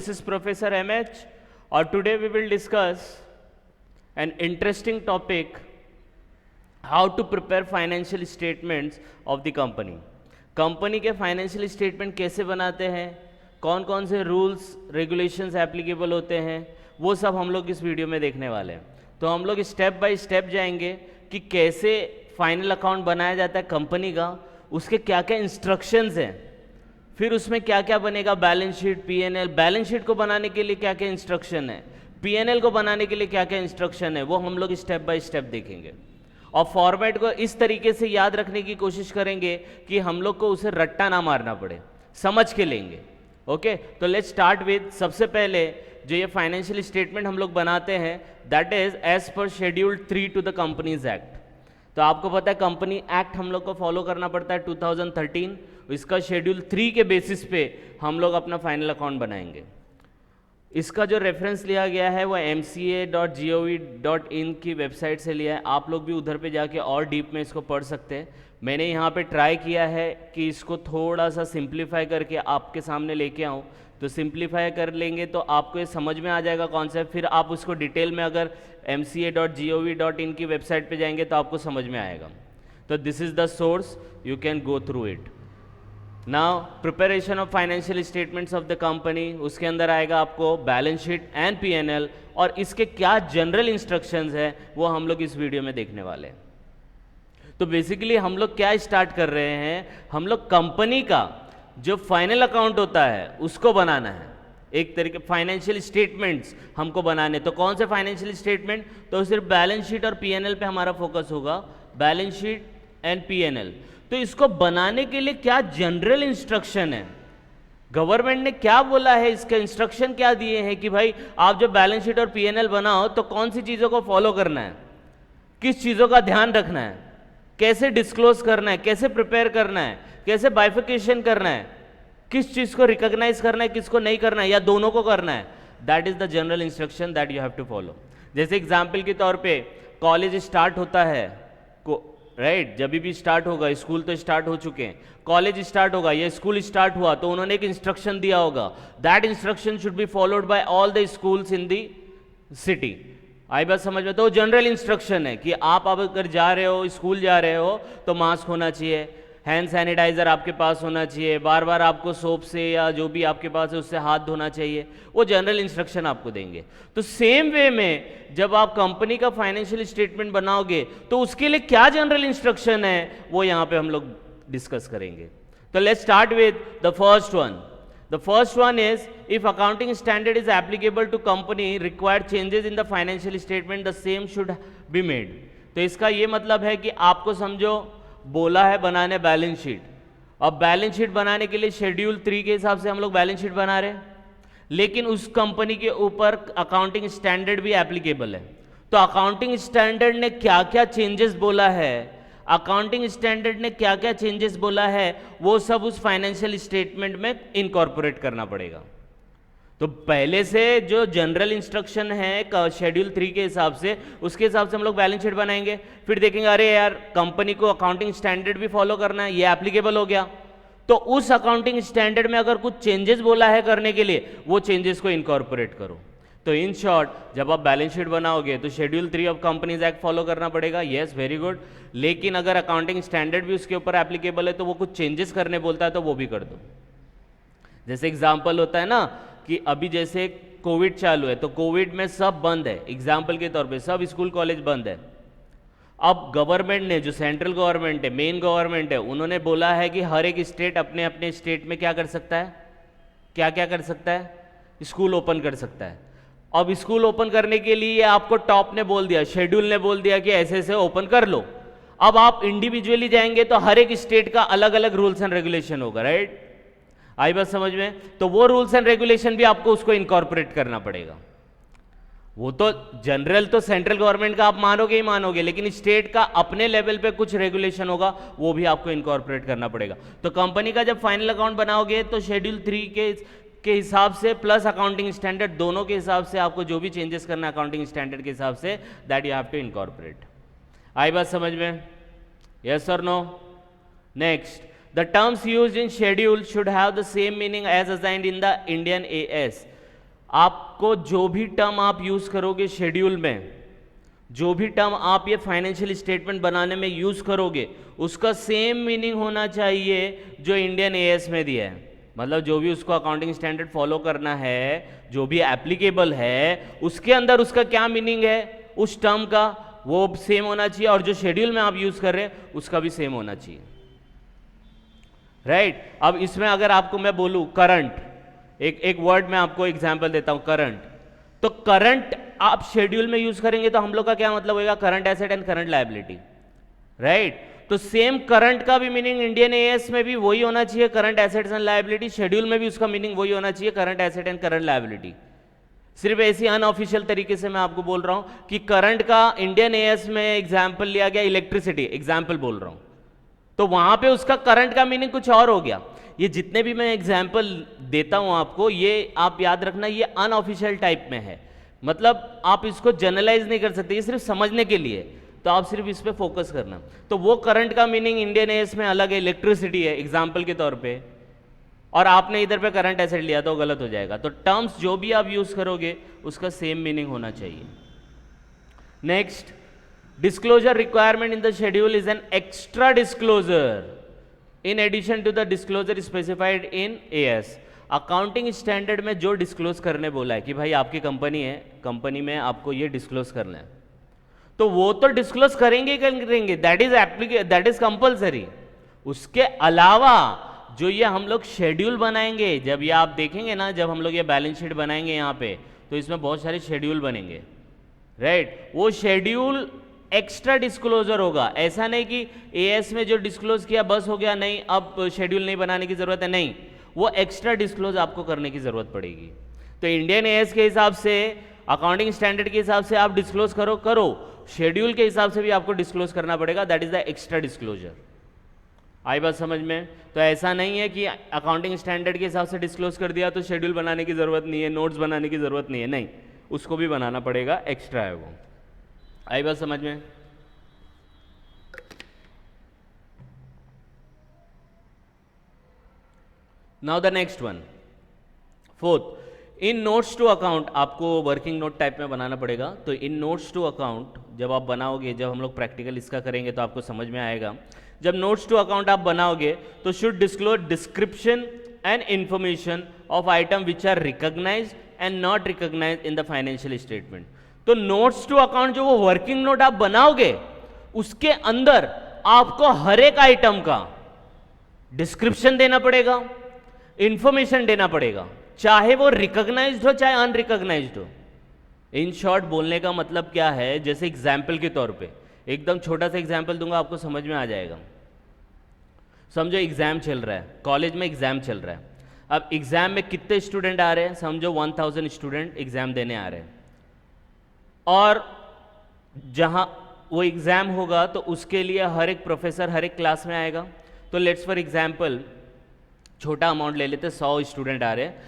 This is Professor MH, or today we will discuss an interesting topic, how to prepare financial statements of the company. Company के financial statement कैसे बनाते हैं, कौन कौन से rules regulations applicable होते हैं, वो सब हम लोग इस वीडियो में देखने वाले हैं। तो हम लोग स्टेप बाय स्टेप जाएंगे कि कैसे फाइनल अकाउंट बनाया जाता है कंपनी का, उसके क्या क्या इंस्ट्रक्शंस हैं, फिर उसमें क्या क्या बनेगा, balance sheet, PNL, balance sheet को बनाने के लिए क्या क्या इंस्ट्रक्शन है, पीएनएल को बनाने के लिए क्या क्या इंस्ट्रक्शन है, वो हम लोग स्टेप बाय स्टेप देखेंगे। और फॉर्मेट को इस तरीके से याद रखने की कोशिश करेंगे कि हम लोग को उसे रट्टा ना मारना पड़े, समझ के लेंगे। ओके, तो लेट्स स्टार्ट विद, सबसे पहले जो ये फाइनेंशियल स्टेटमेंट हम लोग बनाते हैं, that is as per schedule 3 to the companies act. तो आपको पता है कंपनी एक्ट हम लोग को फॉलो करना पड़ता है 2013, इसका शेड्यूल 3 के बेसिस पे हम लोग अपना फाइनल अकाउंट बनाएंगे। इसका जो रेफरेंस लिया गया है वो mca.gov.in की वेबसाइट से लिया है, आप लोग भी उधर पे जाके और डीप में इसको पढ़ सकते हैं। मैंने यहाँ पे ट्राई किया है कि इसको थोड़ा सा सिंप्लीफाई करके आपके सामने लेके आऊँ, तो सिंप्लीफाई कर लेंगे तो आपको ये समझ में आ जाएगा कॉन्सेप्ट, फिर आप उसको डिटेल में अगर mca.gov.in की वेबसाइट पे जाएंगे तो आपको समझ में आएगा। तो this is the source, you can go through it. Now preparation of financial statements of the company, उसके अंदर आएगा आपको बैलेंस शीट एंड पीएनएल, और इसके क्या जनरल इंस्ट्रक्शंस है वो हम लोग इस वीडियो में देखने वाले हैं। तो बेसिकली हम लोग क्या स्टार्ट कर रहे हैं, हम लोग कंपनी का जो फाइनल अकाउंट होता है उसको बनाना है, एक तरीके फाइनेंशियल स्टेटमेंट्स हमको बनाने। तो कौन से फाइनेंशियल स्टेटमेंट, तो सिर्फ बैलेंस शीट और पीएनएल पे हमारा फोकस होगा, बैलेंस शीट एंड पीएनएल। तो इसको बनाने के लिए क्या जनरल इंस्ट्रक्शन है, गवर्नमेंट ने क्या बोला है, इसके इंस्ट्रक्शन क्या दिए हैं कि भाई आप जब बैलेंस शीट और पीएनएल बनाओ तो कौन सी चीज़ों को फॉलो करना है, किस चीज़ों का ध्यान रखना है, कैसे डिस्क्लोज करना है, कैसे प्रिपेयर करना है, कैसे बाइफिकेशन करना है, किस चीज़ को रिकॉग्नाइज करना है, किसको नहीं करना है, या दोनों को करना है। That is the general instruction that you have to follow. जैसे एग्जाम्पल के तौर पे कॉलेज स्टार्ट होता है, राइट, जब भी स्टार्ट होगा, स्कूल तो स्टार्ट हो चुके हैं, कॉलेज स्टार्ट होगा या स्कूल स्टार्ट हुआ तो उन्होंने एक इंस्ट्रक्शन दिया होगा, that instruction should be followed by all the schools in the city. आई बात समझ में? तो जनरल इंस्ट्रक्शन है कि आप अब अगर जा रहे हो, स्कूल जा रहे हो तो मास्क होना चाहिए, हैंड सैनिटाइजर आपके पास होना चाहिए, बार बार आपको सोप से या जो भी आपके पास है उससे हाथ धोना चाहिए, वो जनरल इंस्ट्रक्शन आपको देंगे। तो सेम वे में जब आप कंपनी का फाइनेंशियल स्टेटमेंट बनाओगे तो उसके लिए क्या जनरल इंस्ट्रक्शन है वो यहाँ पे हम लोग डिस्कस करेंगे। तो let's start with the first one. The first one is, if accounting standard is applicable to company, required changes in the financial statement, the same should be made. तो इसका ये मतलब है कि आपको समझो बोला है बनाने बैलेंस शीट, अब बैलेंस शीट बनाने के लिए शेड्यूल 3 के हिसाब से हम लोग बैलेंस शीट बना रहे हैं, लेकिन उस कंपनी के ऊपर अकाउंटिंग स्टैंडर्ड भी एप्लीकेबल है। तो अकाउंटिंग स्टैंडर्ड ने क्या क्या चेंजेस बोला है, अकाउंटिंग स्टैंडर्ड ने क्या क्या चेंजेस बोला है, वो सब उस फाइनेंशियल स्टेटमेंट में इनकॉर्पोरेट करना पड़ेगा। तो पहले से जो जनरल इंस्ट्रक्शन है शेड्यूल 3 के हिसाब से, उसके हिसाब से हम लोग बैलेंस शीट बनाएंगे, फिर देखेंगे अरे यार कंपनी को अकाउंटिंग स्टैंडर्ड भी फॉलो करना है, ये एप्लीकेबल हो गया, तो उस अकाउंटिंग स्टैंडर्ड में अगर कुछ चेंजेस बोला है करने के लिए, वो चेंजेस को इनकॉर्पोरेट करो। तो इन शॉर्ट जब आप बैलेंस शीट बनाओगे तो schedule 3 of companies act follow करना पड़ेगा, यस वेरी गुड, लेकिन अगर अकाउंटिंग स्टैंडर्ड भी उसके ऊपर एप्लीकेबल है तो वो कुछ चेंजेस करने बोलता है तो वो भी कर दो। जैसे एग्जाम्पल होता है ना कि अभी जैसे कोविड चालू है तो कोविड में सब बंद है, एग्जाम्पल के तौर पे सब स्कूल कॉलेज बंद है। अब गवर्नमेंट ने, जो सेंट्रल गवर्नमेंट है, मेन गवर्नमेंट है, उन्होंने बोला है कि हर एक स्टेट अपने अपने स्टेट में क्या कर सकता है, क्या क्या कर सकता है, स्कूल ओपन कर सकता है। अब स्कूल ओपन करने के लिए आपको टॉप ने बोल दिया, शेड्यूल ने बोल दिया कि ऐसे ऐसे ओपन कर लो। अब आप इंडिविजुअली जाएंगे तो हर एक स्टेट का अलग अलग रूल्स एंड रेगुलेशन होगा, राइट, आई बात समझ में? तो वो रूल्स एंड रेगुलेशन भी आपको उसको इनकॉर्पोरेट करना पड़ेगा। वो तो जनरल तो सेंट्रल गवर्नमेंट का आप मानोगे ही मानोगे, लेकिन स्टेट का अपने लेवल पे कुछ रेगुलेशन होगा, वो भी आपको इनकॉर्पोरेट करना पड़ेगा। तो कंपनी का जब फाइनल अकाउंट बनाओगे तो शेड्यूल 3 के हिसाब से प्लस अकाउंटिंग स्टैंडर्ड दोनों के हिसाब से आपको जो भी चेंजेस करना है अकाउंटिंग स्टैंडर्ड के हिसाब से, that you have to incorporate. आई बात समझ में? यस और no? Next, the terms used in schedule should have the same meaning as assigned in the Indian AS। आपको जो भी टर्म आप यूज करोगे शेड्यूल में, जो भी टर्म आप ये फाइनेंशियल स्टेटमेंट बनाने में यूज करोगे, उसका सेम मीनिंग होना चाहिए जो इंडियन एएस में दिया है। मतलब जो भी उसको अकाउंटिंग स्टैंडर्ड फॉलो करना है, जो भी एप्लीकेबल है, उसके अंदर उसका क्या मीनिंग है उस टर्म का, वो सेम होना चाहिए, और जो शेड्यूल में आप यूज कर रहे हैं उसका भी सेम होना चाहिए। राइट? अब इसमें अगर आपको मैं बोलूं करंट, एक वर्ड में आपको एग्जांपल देता हूं, करंट। तो करंट आप शेड्यूल में यूज करेंगे तो हम लोग का क्या मतलब होगा, current asset and current liability. Right? तो सेम करंट का भी मीनिंग इंडियन एएस में भी वही होना चाहिए, current assets and liability. Schedule में भी उसका मीनिंग वही होना चाहिए, current asset and current liability. सिर्फ ऐसी अनऑफिशियल तरीके से मैं आपको बोल रहा हूं कि करंट का इंडियन एएस में एग्जाम्पल लिया गया इलेक्ट्रिसिटी, एग्जाम्पल बोल रहा हूं, तो वहां पे उसका करंट का मीनिंग कुछ और हो गया। ये जितने भी मैं एग्जाम्पल देता हूं आपको, ये आप याद रखना, ये अनऑफिशियल टाइप में है, मतलब आप इसको जनरलाइज नहीं कर सकते, ये सिर्फ समझने के लिए, तो आप सिर्फ इस पे फोकस करना। तो वो करंट का मीनिंग इंडियन एएस में अलग है, इलेक्ट्रिसिटी है एग्जाम्पल के तौर पे, और आपने इधर पे करंट एसेट लिया तो गलत हो जाएगा। तो टर्म्स जो भी आप यूज करोगे उसका सेम मीनिंग होना चाहिए। Next, disclosure requirement in the schedule is an extra disclosure in addition to the disclosure specified in AS। Accounting standard में जो डिस्क्लोज करने बोला है कि भाई आपकी कंपनी है, कंपनी में आपको ये डिस्क्लोज करना है, तो वो तो डिस्क्लोज करेंगे करेंगे, दैट इज कंपल्सरी। उसके अलावा जो ये हम लोग शेड्यूल बनाएंगे, जब ये आप देखेंगे ना, जब हम लोग ये बैलेंस शीट बनाएंगे यहाँ पे, तो इसमें बहुत सारे शेड्यूल बनेंगे। राइट? वो शेड्यूल एक्स्ट्रा डिस्क्लोजर होगा। ऐसा नहीं कि एएस में जो डिस्क्लोज किया बस हो गया, नहीं अब शेड्यूल नहीं बनाने की जरूरत है, नहीं, वो एक्स्ट्रा डिस्क्लोज आपको करने की जरूरत पड़ेगी। तो इंडियन एएस के हिसाब से, अकाउंटिंग स्टैंडर्ड के हिसाब से आप डिस्क्लोज करो, शेड्यूल के हिसाब से भी आपको डिस्क्लोज करना पड़ेगा, that is the extra disclosure. आई बात समझ में? तो ऐसा नहीं है कि अकाउंटिंग स्टैंडर्ड के हिसाब से डिस्क्लोज कर दिया तो शेड्यूल बनाने की जरूरत नहीं है, नोट्स बनाने की जरूरत नहीं है, नहीं, उसको भी बनाना पड़ेगा, एक्स्ट्रा है वो। आई बात समझ में? Now the next one, fourth, in notes to account आपको वर्किंग नोट टाइप में बनाना पड़ेगा। तो इन नोट्स टू अकाउंट जब आप बनाओगे, जब हम लोग प्रैक्टिकल इसका करेंगे तो आपको समझ में आएगा। जब नोट्स टू अकाउंट आप बनाओगे तो should disclose description and information of item which are recognised and not recognised in the financial statement. तो नोट्स टू अकाउंट जो वो वर्किंग नोट आप बनाओगे, उसके अंदर आपको हर एक आइटम का डिस्क्रिप्शन देना पड़ेगा, इंफॉर्मेशन देना पड़ेगा, चाहे वो रिकॉग्नाइज्ड हो चाहे अनरिकॉग्नाइज्ड हो। इन शॉर्ट बोलने का मतलब क्या है, जैसे एग्जाम्पल के तौर पे, एकदम छोटा सा एग्जाम्पल दूंगा, आपको समझ में आ जाएगा। समझो एग्जाम चल रहा है, कॉलेज में एग्जाम चल रहा है। अब एग्जाम में कितने स्टूडेंट आ रहे हैं? समझो 1000 स्टूडेंट एग्जाम देने आ रहे हैं, और जहां वो एग्जाम होगा तो उसके लिए हर एक प्रोफेसर हर एक क्लास में आएगा। तो लेट्स फॉर एग्जाम्पल छोटा अमाउंट ले लेते, 100 स्टूडेंट आ रहे हैं,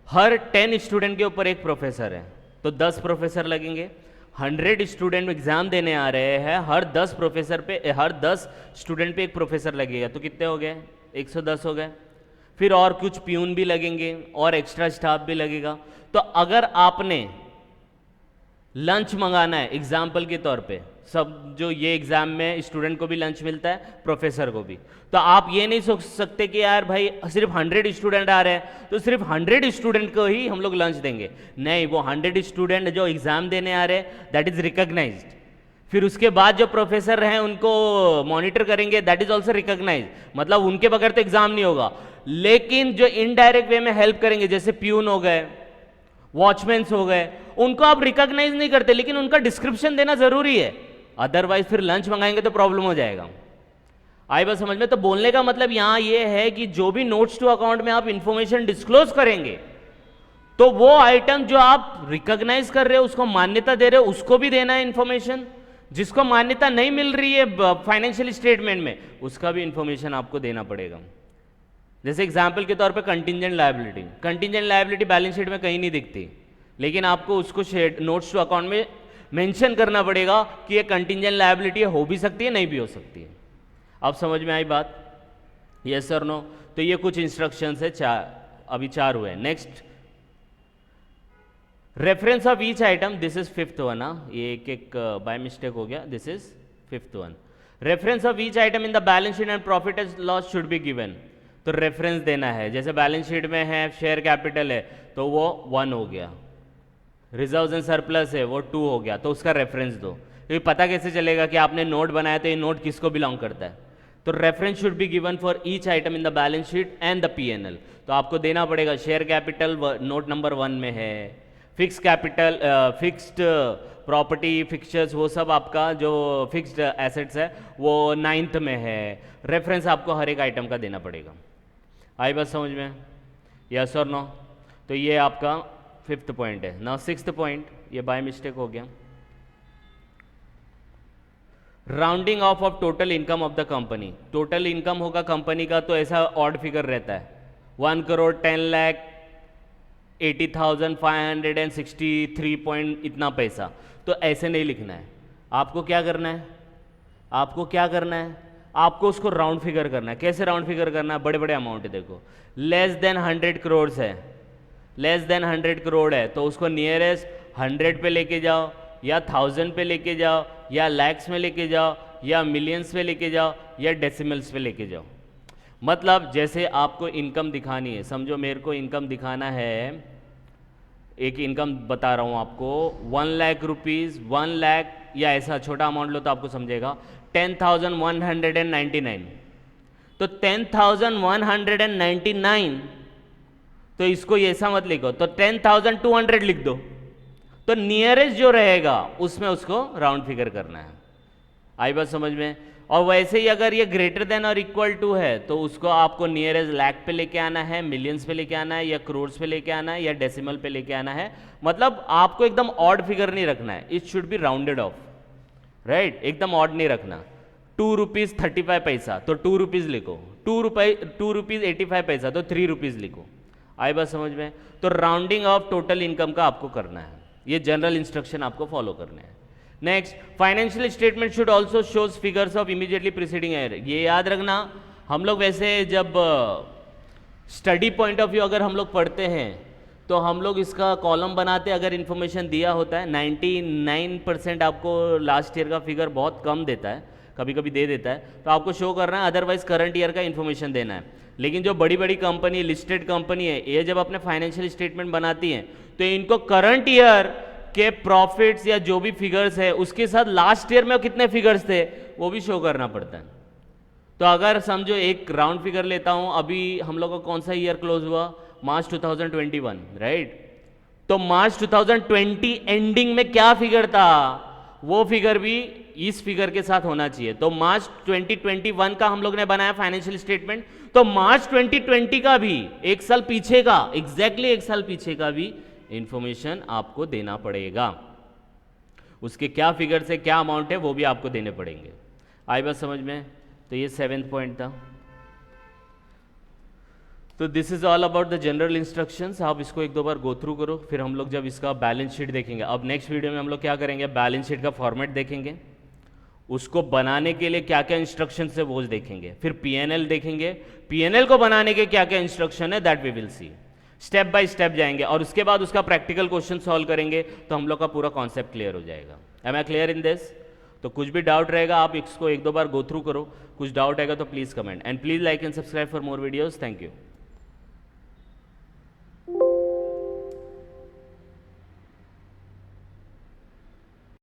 हर 10 स्टूडेंट के ऊपर एक प्रोफेसर है, तो 10 प्रोफेसर लगेंगे। 100 स्टूडेंट एग्जाम देने आ रहे हैं, हर 10 प्रोफेसर पे, हर 10 स्टूडेंट पे एक प्रोफेसर लगेगा, तो कितने हो गए? 110 हो गए। फिर और कुछ प्यून भी लगेंगे और एक्स्ट्रा स्टाफ भी लगेगा। तो अगर आपने लंच मंगाना है एग्जाम्पल के तौर पे, सब जो ये एग्जाम में स्टूडेंट को भी लंच मिलता है, प्रोफेसर को भी, तो आप ये नहीं सोच सकते कि यार भाई सिर्फ 100 स्टूडेंट आ रहे हैं तो सिर्फ 100 स्टूडेंट को ही हम लोग लंच देंगे। नहीं, वो 100 स्टूडेंट जो एग्जाम देने आ रहे हैं दैट इज रिकॉग्नाइज्ड। फिर उसके बाद जो प्रोफेसर हैं उनको मॉनिटर करेंगे, दैट इज ऑल्सो रिकॉग्नाइज्ड। मतलब उनके बगैर तो एग्जाम नहीं होगा, लेकिन जो इनडायरेक्ट वे में हेल्प करेंगे, जैसे प्यून हो गए, वॉचमैन्स हो गए, उनको आप रिकॉग्नाइज नहीं करते, लेकिन उनका डिस्क्रिप्शन देना जरूरी है, अदरवाइज फिर लंच मंगाएंगे तो प्रॉब्लम हो जाएगा। आई बात समझ में? तो बोलने का मतलब यहां ये है कि जो भी नोट्स टू अकाउंट में आप इंफॉर्मेशन डिस्क्लोज करेंगे, तो वो आइटम जो आप रिकॉग्नाइज कर रहे हो, उसको मान्यता दे रहे हो, उसको भी देना है इंफॉर्मेशन। जिसको मान्यता नहीं मिल रही है फाइनेंशियल स्टेटमेंट में, उसका भी इंफॉर्मेशन आपको देना पड़ेगा। जैसे एग्जाम्पल के तौर पे contingent liability, contingent liability balance sheet में कहीं नहीं दिखती, लेकिन आपको उसको नोट्स टू अकाउंट में मेंशन करना पड़ेगा कि ये कंटिंजेंट लायबिलिटी हो भी सकती है, नहीं भी हो सकती है। अब समझ में आई बात? यस और नो? तो ये कुछ इंस्ट्रक्शंस है, अभी 4 हुए। Next, reference of each item, this is fifth one, ये एक बाय मिस्टेक हो गया, this is fifth one. Reference of each item in the balance sheet and profit and loss should be given. तो reference देना है, जैसे balance sheet में है शेयर कैपिटल है तो वो 1 हो गया, रिजर्व्स एंड सरप्लस है वो 2 हो गया, तो उसका रेफरेंस दो। ये पता कैसे चलेगा कि आपने नोट बनाया तो ये नोट किसको बिलोंग करता है? तो reference should be given for each item in the balance sheet and the PNL. तो आपको देना पड़ेगा शेयर कैपिटल नोट नंबर 1 में है, fix capital, fixed property, fixtures, वो सब आपका जो फिक्स्ड एसेट्स है वो 9th में है। रेफरेंस आपको हर एक आइटम का देना पड़ेगा। आई बात समझ में? यस और नो? तो ये आपका 5th पॉइंट है। नाउ 6th पॉइंट, ये बाय मिस्टेक हो गया। Rounding off total income of the company. Total income होगा कंपनी का तो ऐसा ऑड फिगर रहता है, 1 करोड़ 10 लाख 80,563 पॉइंट इतना पैसा। तो ऐसे नहीं लिखना है, आपको क्या करना है, आपको क्या करना है, आपको उसको राउंड फिगर करना है। कैसे राउंड फिगर करना है? बड़े बड़े अमाउंट है, देखो लेस देन 100 करोड़ है, लेस देन 100 करोड़ है तो उसको नियरेस्ट 100 पे लेके जाओ, या 1000 पे लेके जाओ, या लैक्स में लेके जाओ, या मिलियंस में लेके जाओ, या डेसिमल्स पे लेके जाओ। मतलब जैसे आपको इनकम दिखानी है, समझो मेरे को इनकम दिखाना है, एक इनकम बता रहा हूँ आपको 1 लाख रुपीज़, 1 लाख, या ऐसा छोटा अमाउंट लो तो आपको समझेगा 10,199। तो 10,199, तो इसको ऐसा मत लिखो, तो 10,200 लिख दो। तो नियरेस्ट जो रहेगा उसमें उसको राउंड फिगर करना है। आई बात समझ में? और वैसे ही अगर ये ग्रेटर देन और इक्वल टू है तो उसको आपको नियरेस्ट लाख पे लेके आना है, मिलियंस पे लेके आना है, या करोड्स पे लेके आना है, या डेसिमल पे लेके आना है। मतलब आपको एकदम ऑड फिगर नहीं रखना है, it should be rounded off, right? एकदम ऑड नहीं रखना। 2 रुपीज़ 35 पैसा तो 2 रुपीज़ लिखो, 2 रुपीज़ 85 पैसा तो 3 रुपीज़ लिखो। आई बात समझ में? तो राउंडिंग ऑफ टोटल इनकम का आपको करना है, ये जनरल इंस्ट्रक्शन आपको फॉलो करने हैं। Next, financial statement should also shows figures of immediately preceding year. ये याद रखना, हम लोग वैसे जब स्टडी पॉइंट ऑफ व्यू अगर हम लोग पढ़ते हैं तो हम लोग इसका कॉलम बनाते, अगर इन्फॉर्मेशन दिया होता है 99% आपको लास्ट ईयर का फिगर बहुत कम देता है, कभी कभी दे देता है, तो आपको शो करना है, अदरवाइज करंट ईयर का इन्फॉर्मेशन देना है। लेकिन जो बड़ी बड़ी कंपनी, लिस्टेड कंपनी है, ये जब अपने फाइनेंशियल स्टेटमेंट बनाती हैं तो इनको करंट ईयर के प्रॉफिट्स या जो भी फिगर्स है उसके साथ लास्ट ईयर में कितने फिगर्स थे वो भी शो करना पड़ता है। तो अगर समझो एक राउंड फिगर लेता हूं, अभी हम लोग का कौन सा ईयर क्लोज हुआ? मार्च 2021, राइट? तो मार्च 2020 एंडिंग में क्या फिगर था वो फिगर भी इस फिगर के साथ होना चाहिए। तो मार्च 2021 का हम लोग ने बनाया फाइनेंशियल स्टेटमेंट, तो मार्च 2020 का भी, एक साल पीछे का, एग्जैक्टली एक साल पीछे का भी इंफॉर्मेशन आपको देना पड़ेगा। उसके क्या फिगर्स है, क्या अमाउंट है, वो भी आपको देने पड़ेंगे। आई बात समझ में? तो ये 7th पॉइंट था। तो this is all about the general instructions. आप इसको एक दो बार गो थ्रू करो, फिर हम लोग जब इसका बैलेंस शीट देखेंगे, अब नेक्स्ट वीडियो में हम लोग क्या करेंगे, बैलेंस शीट का फॉर्मेट देखेंगे, उसको बनाने के लिए क्या क्या इंस्ट्रक्शन है वो देखेंगे, फिर पीएनएल देखेंगे, पीएनएल को बनाने के क्या क्या इंस्ट्रक्शन है that we will see. Step by step जाएंगे और उसके बाद उसका प्रैक्टिकल क्वेश्चन सॉल्व करेंगे तो हम लोग का पूरा कॉन्सेप्ट क्लियर हो जाएगा। Am I clear in this? तो कुछ भी डाउट रहेगा आप इसको एक दो बार गो थ्रू करो, कुछ डाउट आएगा तो please comment, and please like and subscribe for more videos. Thank you.